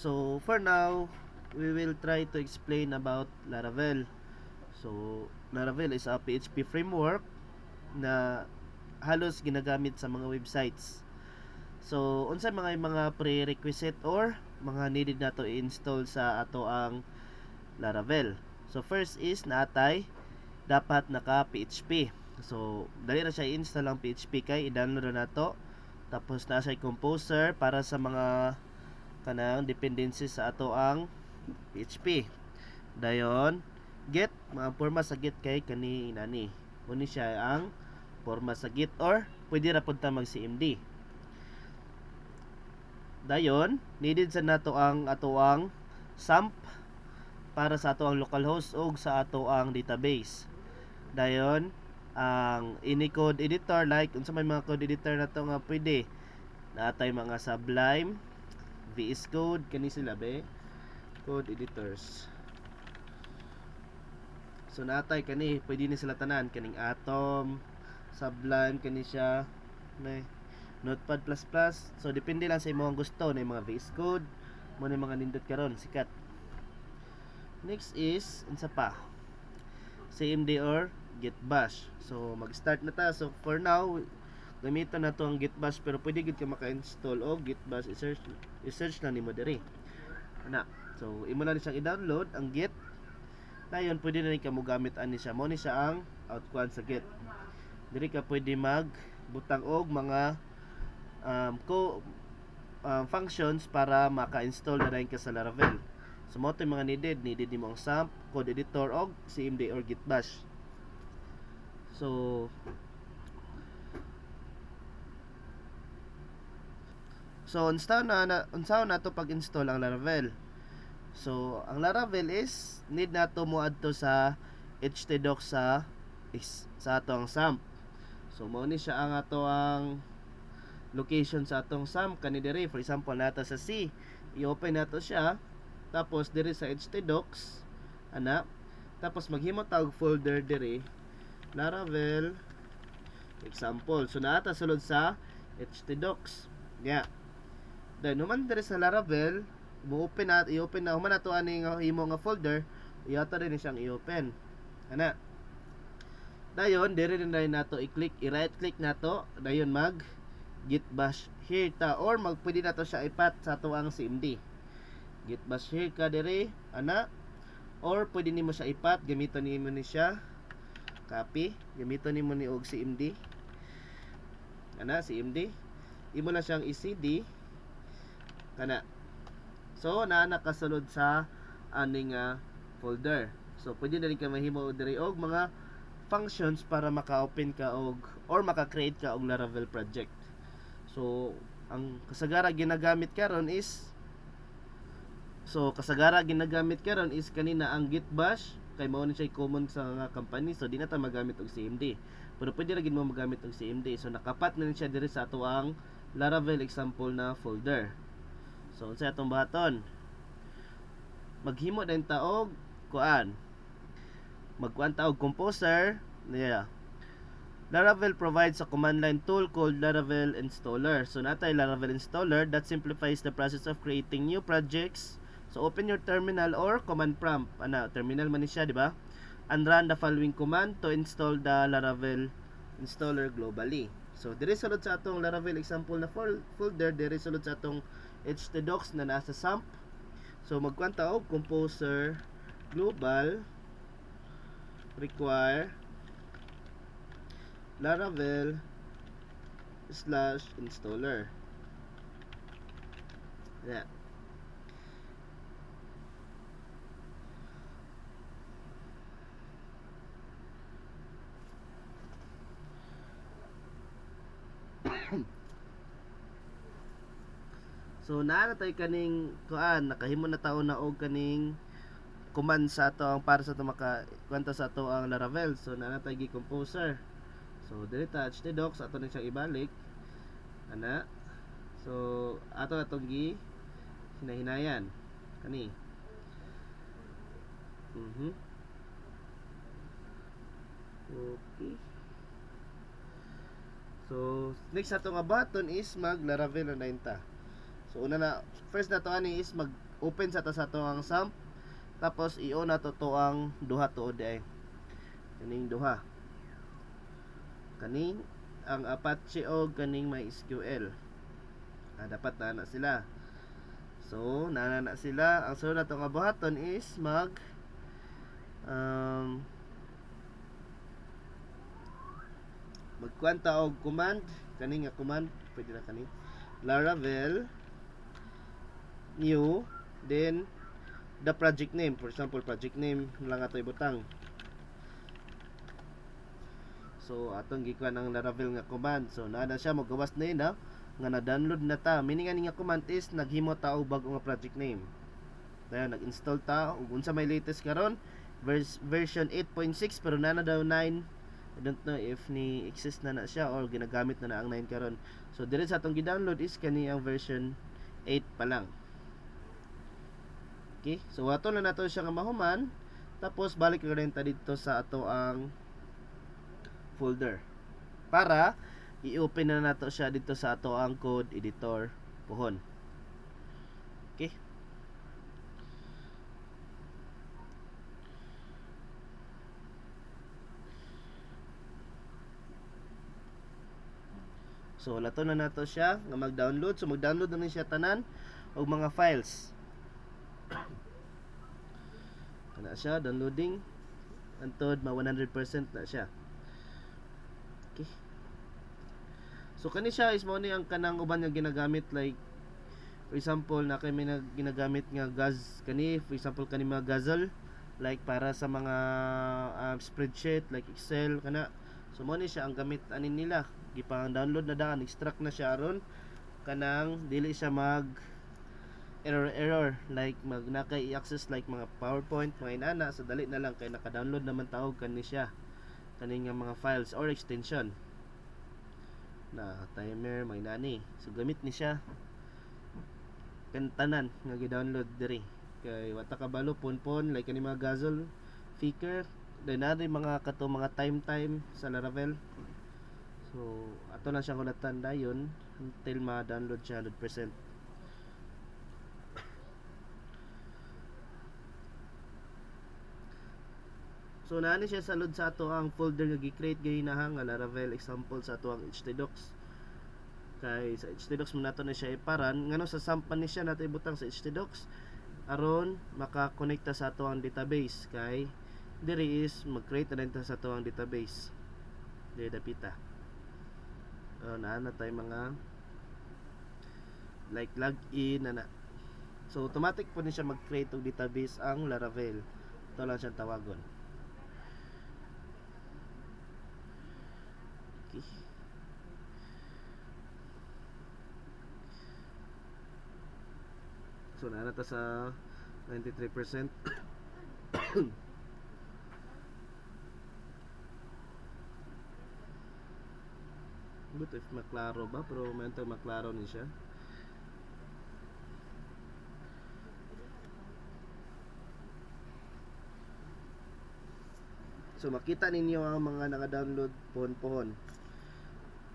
So for now, we will try to explain about Laravel. So Laravel is a PHP framework na halos ginagamit sa mga websites. So unsa mga prerequisite or mga needed nato i-install sa ato ang Laravel. So first is naatay dapat naka PHP. So dali ra siya i-install ang PHP kay i-download na nato. Tapos na siya composer para sa mga kanang dependencies sa ato ang PHP. Dayon get mga forma sa get kay kani inani. Muni siya ang forma sa git or pwede ra pud ta mag CMD. Dayon needed sa nato ang ato ang SAMP para sa ato ang localhost o sa ato ang database. Dayon ang ini code editor like unsa may mga code editor nato nga pwede natay mga Sublime, VS Code kani sila be code editors. So natay kani pwede ni sila tanan kaning Atom, Sublime kani siya may Notepad++. So depende lang sa imong gusto na mga VS Code mo na mga nindot karon sikat. Next is unsa pa? CMD or Git Bash. So mag-start na ta. So for now gamiton na to ang Git Bash pero pwede gid ka maka-install og Git Bash i-search na nimo diri. Ana. So imo na ni siyang i-download ang Git. Dayon pwede na ni ka mo gamit ani siya. Mo ni siya ang outkuan sa Git. Diri ka pwede mag butang og mga functions para maka-install na rin ka sa Laravel. So mo ito mga needed nimo ang SAMP, code editor og CMD or Git Bash. So unsa na to pag-install ang Laravel. So ang Laravel is need nato mo adto sa htdocs sa atong SAMP. So mo ni siya ang ato ang location sa atong SAMP kani diri. For example nata sa C, i-open nato siya tapos diri sa htdocs ana tapos maghimo ta og folder diri Laravel example. So naata sulod sa htdocs. Yeah. Then human diri sa Laravel, i-open na human nato ani nga himo nga folder, iyato din siyang i-open. Ana. Dayon diri din nato i-click, i-right click nato, dayon mag git bash here ta or pwede nato siya ipat sa ato ang CMD. Git bash here ka diri, ana. Or pwede nimo siya ipat, gamiton nimo ni siya copy, gamiton nimo ni og CMD. Ana, CMD. Imo na siyang i-CD kana. So naa nakasulod sa aning folder. So pwede na rin ka mahimo diri og mga functions para maka-open ka og or maka-create ka og Laravel project. So ang kasagara ginagamit karon is kanina ang Git Bash kay mao ni siya common sa nga company, so di na ta magamit og CMD. Pero pwede ra gid mo magamit og CMD. So nakapat na ni siya diri sa ato ang Laravel example na folder. So unsa atong baton? Maghimo din ta og kuan. Magkuan ta og composer. Yeah. Laravel provides a command line tool called Laravel Installer. So natay Laravel Installer that simplifies the process of creating new projects. So open your terminal or command prompt. Ana, terminal man ni siya, di ba? And run the following command to install the Laravel installer globally. So diri sulod sa atong Laravel example na folder, diri sulod sa atong htdocs na nasa SAMP. So magkuan ta og composer global require Laravel /installer. Yeah. So naa na tay kaning kuan, nakahimo na taon na og kaning command sa ato ang para sa ato kwenta sa ato ang Laravel. So naa na tay gi composer. So dili ta htdocs ato na siyang ibalik. Ana. So ato atong gi hinahinayan kani. Okay. So next ato nga button is mag Laravel online ta. So una na, first na to ani is mag open sa to ang sump, tapos i-on na to ang duha tuod ay kaning duha, kaning ang Apache o kaning MySQL. Dapat na sila. So na sila. Ang sunod na to nga buhaton is magkwanta og command, kaning nga command pwede na kani Laravel new, then the project name. For example, project name lang ato ibutang. So atong gikuan ang Laravel nga command. So naa na siya magawas na yun, nga na-download na ta. Meaning ani nga command is naghimo ta og bag-o nga project name. Kaya nag-install ta ug unsa may latest karon, version 8.6 pero na daw 9. I don't know if ni exist na siya or ginagamit na ang 9 karon. So dire sa atong gi-download is kani ang version 8 pa lang. Okay, so ato na nato siya nga mahuman, tapos balik rin ta dito sa ato ang folder para i-open na nato siya dito sa ato ang code editor pohon. Okay, so lato na nato siya nga mag-download. So mag-download na siya tanan og mga files. Kana siya downloading antod ma 100% na siya. Okay, so kani siya is mo ni ang kanang uban nga ginagamit, like for example na kay may ginagamit nga kani, for example kani mga Gazelle, like para sa mga spreadsheet like Excel kana. So mo ni siya ang gamit anin nila, gipang download na daan, extract na siya aron kanang dili siya mag error like mag nakay i-access like mga PowerPoint mga inana. So dali na lang kay naka-download naman taog kani siya kani nga mga files or extension na timer may nani. So gamit ni siya tanan nga gi-download diri kay wata kabalo ponpon like kani mga Gazelle, Flickr, then na mga kato mga time sa Laravel. So ato na siya kulatan dayon until ma-download siya 100%. So naani siya salud sa ato ang folder nga gi-create ganinaha nga Laravel example sa ato ang htdocs. Kay sa htdocs mo nato na siya iparan ngano sa sampan ni siya nato ibutang sa htdocs aron maka-connect sa ato ang database. Kay diri is mag-create na ta sa ato ang database. Diri dapita. Naana tay mga like login na. So automatic po ni siya mag-create og database ang Laravel. Ito lang siya tawagon. Okay. So naana ta sa 93%. But if maklaro ba, pero may maklaro ni siya. So makita ninyo ang mga naka-download pohon-pohon.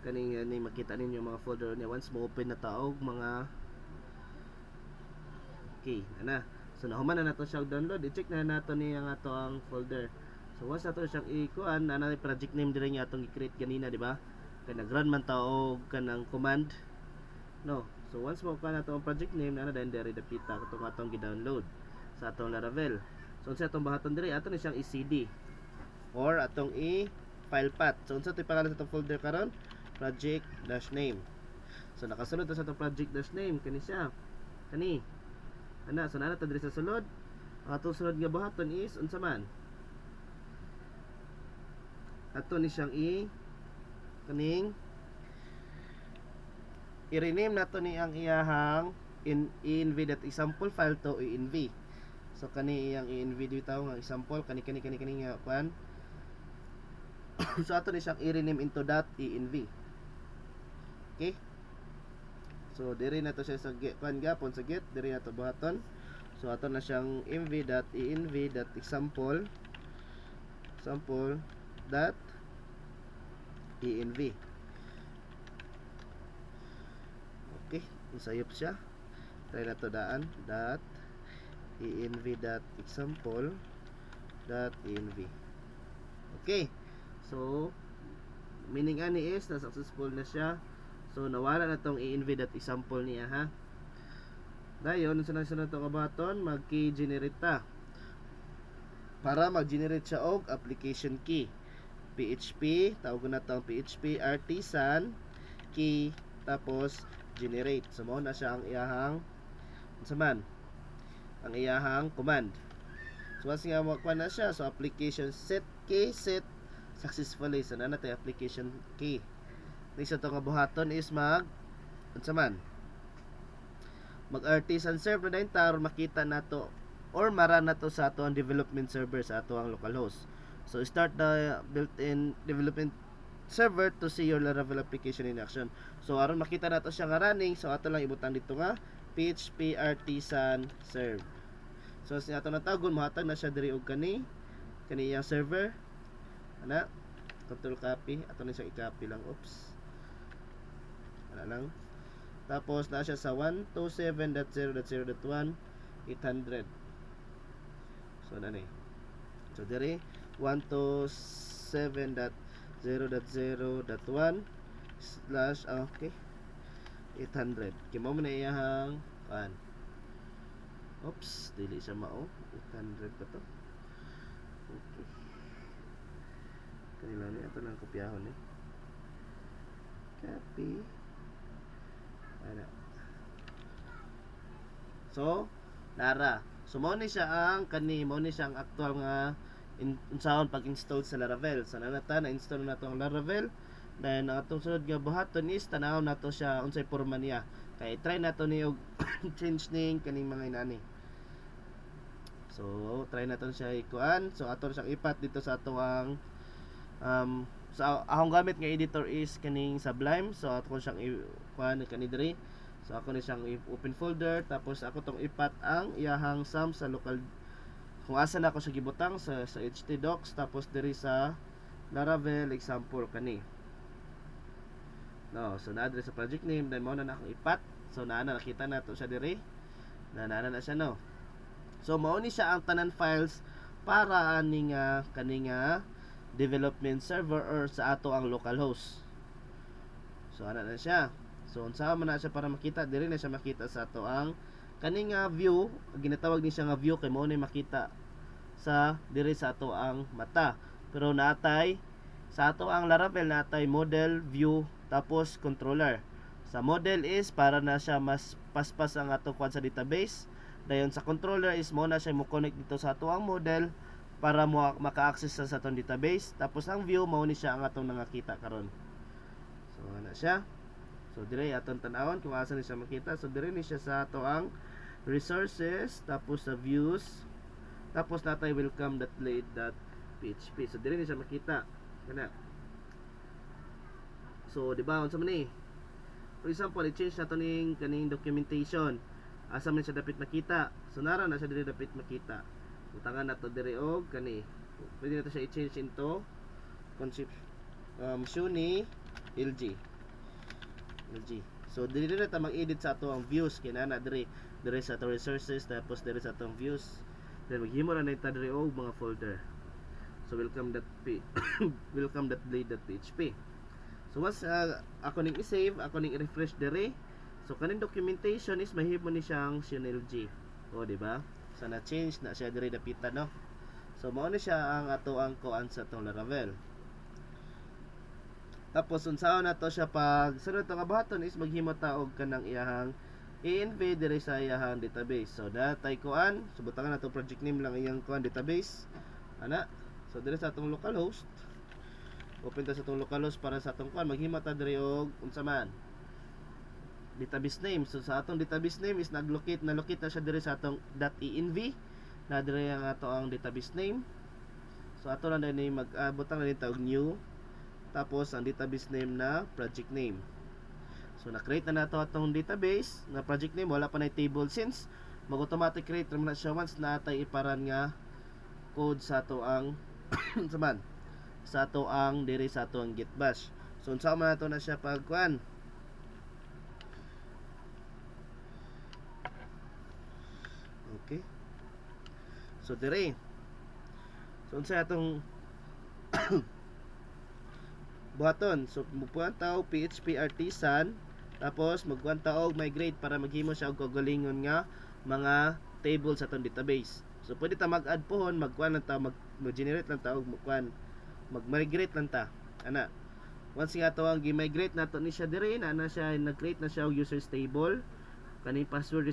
Kaning ni makita ninyo mga folder niya once mo open na taog mga okay ana. So nahuman na nato siya download, i-check na nato ni ang ato ang folder. So once nato siyang i-kuan na project name dire nga atong i-create kanina, di ba? Kay nag-run man taog kanang command. No. So once mo ka na to ang project name na then dire dapita katong atong gi-download sa atong Laravel. So unsa atong bahaton dire, ato ni siyang i-cd or atong i-file path. So unsa toy pangalan sa atong folder karon? Project-name. So nakasulod ta sa atong project-name kani siya. Kani. Ana, so nana ta diri sa sulod. Ang atong sulod nga buhaton is unsa man? Ato ni siyang kaning i-rename nato ni ang iyahang env.example file to env. So kani iyang env dito nga example kani nga kuan. So ato ni siyang i-rename into .env. Okay? So diri na to siya sa kuan gapon sa get, diri na to buhaton. So ato na siyang env.env.example .env. Okay, isayop siya. try na to daan dot env dot example dot env. Okay, so meaning ani is na successful na siya. So nawala na tong env dot example niya ha. Dayon sa sunod tong button mag-key generate ta para mag-generate siya og application key. PHP, tawag na tong PHP artisan key tapos generate. So mo na siya ang iyahang saman ang iyahang command. So once nga makuha na siya, so application set key set successfully. So na natin application key. Next ito nga buhaton is mag saman mag artisan server na din ta makita nato or mara na to sa ato ang development server sa ato ang localhost. So start the built-in development server to see your Laravel application in action. So aron makita nato siya nga running, so ato lang ibutang dito nga PHP artisan serve. So sa ato natagon mohatag na siya diri og kaniyang server. Ana, control copy, ato na siya i-copy lang. Oops. Ana lang. Tapos na siya sa 127.0.0.1 800. So na ni. So dire 127.0.0.1 slash okay 800. Kimo man na iyang kan. Oops, dili siya mao. 800 pa to. Okay. Kanila ni ato nang kopyahon ni. Copy. Ana. So, nara. So mao ni siya ang actual nga unsaon pag-install sa Laravel. So nanata na install na to ang Laravel. Then ang atong sunod nga buhaton is tanawon nato siya unsay porma niya. Kay try nato ni og change ning kaning mga inani. So try nato siya ikuan. So ato siyang ipat dito sa ato ang sa akong gamit nga editor is kaning Sublime. So ato siyang ikuan kani diri. So ako ni siyang open folder tapos ako tong ipat ang iyahang sum sa local kung asa na ako siya gibutang sa htdocs tapos diri sa Laravel example kani. No, so naa diri sa project name then mao na akong ipat. So naa na nakita nato siya diri. Naa na siya no. So mao ni siya ang tanan files para aning kaning development server or sa ato ang localhost. So ana na siya. So unsa man na siya para makita diri na siya makita sa ato ang kaning view, ginatawag ni siya nga view kay mao ni makita sa diri sa ato ang mata. Pero natay sa ato ang Laravel natay model, view tapos controller. Sa model is para na siya mas paspas ang ato kwan sa database. Dayon sa controller is mo na siya mo connect dito sa ato ang model para mo maka-access sa atong database. Tapos ang view mao ni siya ang atong nakakita karon. So ana siya. So dire atong tan-awon kung asa ni siya makita. So dire ni siya sa ato ang resources tapos sa views tapos natay welcome.blade.php. So dire ni siya makita kana. So di ba unsa man ni? For example, i-change nato ning kaning documentation. Asa man siya dapat makita. So nara na siya dire dapat makita. Butangan nato dire og kani. Pwede nato siya i-change into concept Shuni LG. So dili na ta mag-edit sa ato ang views kinana diri sa ato resources tapos diri sa atong views. Then maghimo na ta diri og mga folder. So welcome.blade.php. So once ako ning i-save, ako ning i-refresh diri. So kaning documentation is mahimo ni siyang Shunilg. O di ba? So na change na siya diri dapitan no. So mao ni siya ang ato ang kuan sa atong Laravel. Tapos unsaon na to siya pag sunod nga buhaton is maghimo ta og kanang iyahang env diri sa iyahang database. So datay kuan, subutangan nato project name lang iyang kuan database. Ana. So diri sa atong localhost. Open ta sa atong localhost para sa atong kuan maghimo ta diri og unsa man database name. So sa atong database name is nalocate na siya diri sa atong .env. Na diri ang ato ang database name. So ato lang din butang na din ta og new. Tapos ang database name na project name. So na-create na nato atong database na project name, wala pa na table since mag-automatic create naman na siya once na atay iparan nga code sa ato ang sa ato ang diri sa ato ang git bash. So unsa man nato na siya pagkuan Okay? So dire. So unsa atong buhaton? So mupuan taw PHP artisan, tapos magkuan ta og migrate para maghimo siya og kagalingon nga mga table sa atong database. So pwede ta mag-add pohon, magkuan lang ta, mag-generate lang ta og mag-migrate lang ta. Ana. Once nga to ang gi-migrate nato ni siya dire, na siya nag-create na siya og users table, kaning password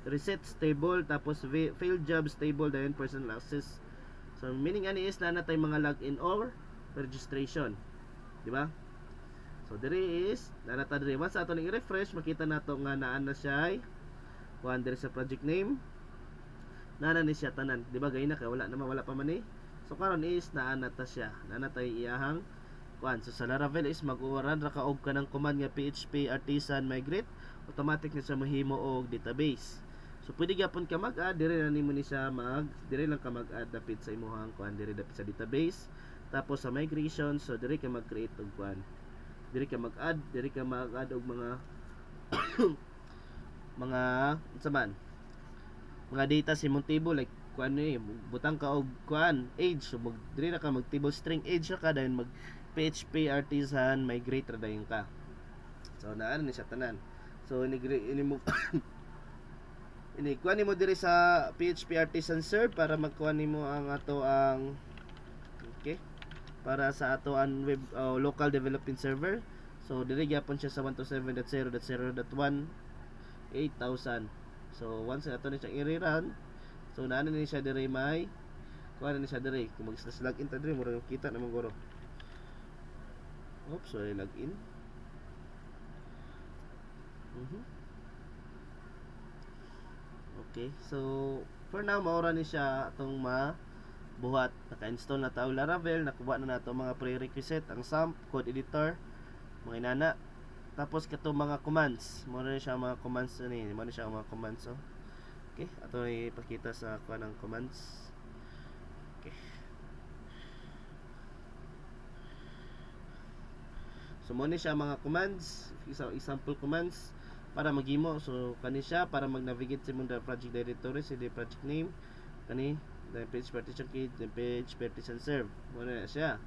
reset table, tapos failed jobs table, then personal access. So meaning ani is na natay mga login or registration, di ba? So dire is nanata dire, once ato ning i-refresh makita nato nga naa na siya kuan dire sa project name, naa ni siya tanan, di ba? Gayna kay wala pa man eh. So karon is naa na ta siya, naa na tay iyahang kuan. So sa Laravel is mag-uwaran ra ka og kanang command nga PHP artisan migrate, automatic na siya mahimo og database. So pwede gyapon ka mag-add dire na nimo ni siya dire lang ka mag-add dapit sa imong kuan, dire dapit sa database. Tapos sa migration, so dire ka mag-create og kuan, dire ka mag-add og mga mga unsa man, mga data sa imong table, like kuan ni butang ka og kuan age, so dire na ka mag table string age ra ka, then mag PHP artisan migrate ra dayon ka. So naa ni siya tanan. So ini mo ini kuan nimo dire sa PHP artisan serve para magkuan nimo ang ato ang okay, para sa ato ang web local development server. So dire gyapon siya sa 127.0.0.1 8000. So once ato ni siya i-rerun, so naa ni siya dire may kuan ni siya dire, kung mag-login ta dire mura kita namang guro. Oops, sorry, login. Okay, so for now maura ni siya atong mabuhat. Naka-install na ta og Laravel, nakuha na nato mga prerequisite, ang SAMP, code editor, mga inana. Tapos kato mga commands, mo na siya mga commands ni, mo na siya mga commands. Oh. Okay, ato ipakita sa kuha ng commands. Okay. So mo ni siya mga commands, example commands para maghimo. So kani siya para mag-navigate sa imong project directory, sa project name, kani the page partition key, the page partition serve. Mo na siya.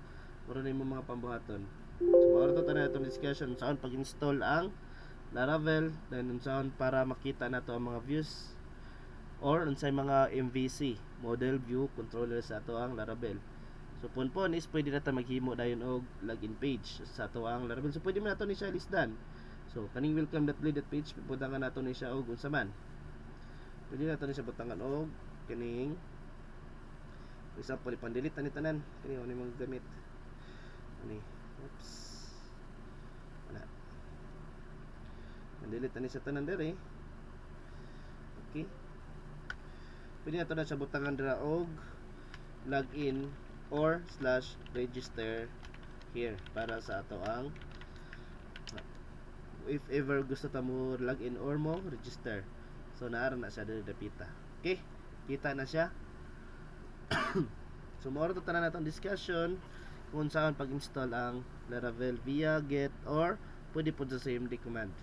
Mo na imong mga pambuhaton. So mao to tanan atong discussion saan pag-install ang Laravel, then saan para makita nato ang mga views or unsay mga MVC, model view controller sa ato ang Laravel. So ponpon is pwede na ta maghimo dayon og login page sa ato ang Laravel. So pwede man nato ni siya lisdan. So kaning welcome.play.page pupuntahan nato ni siya og unsa man. Pwede nato ni siya butangan og kining example ipan-delete ani tanan. Kani ano mga gamit. Ani. Oops. Wala. Delete ani sa tanan dire. Okay. Pwede nato na siya butangan dira og login or /register here para sa ato ang if ever gusto ta mo login or mo register. So naara na siya dito dapita. Okay, kita na siya. So mao to tanan natong discussion kung saan pag-install ang Laravel via get or pwede po sa CMD command.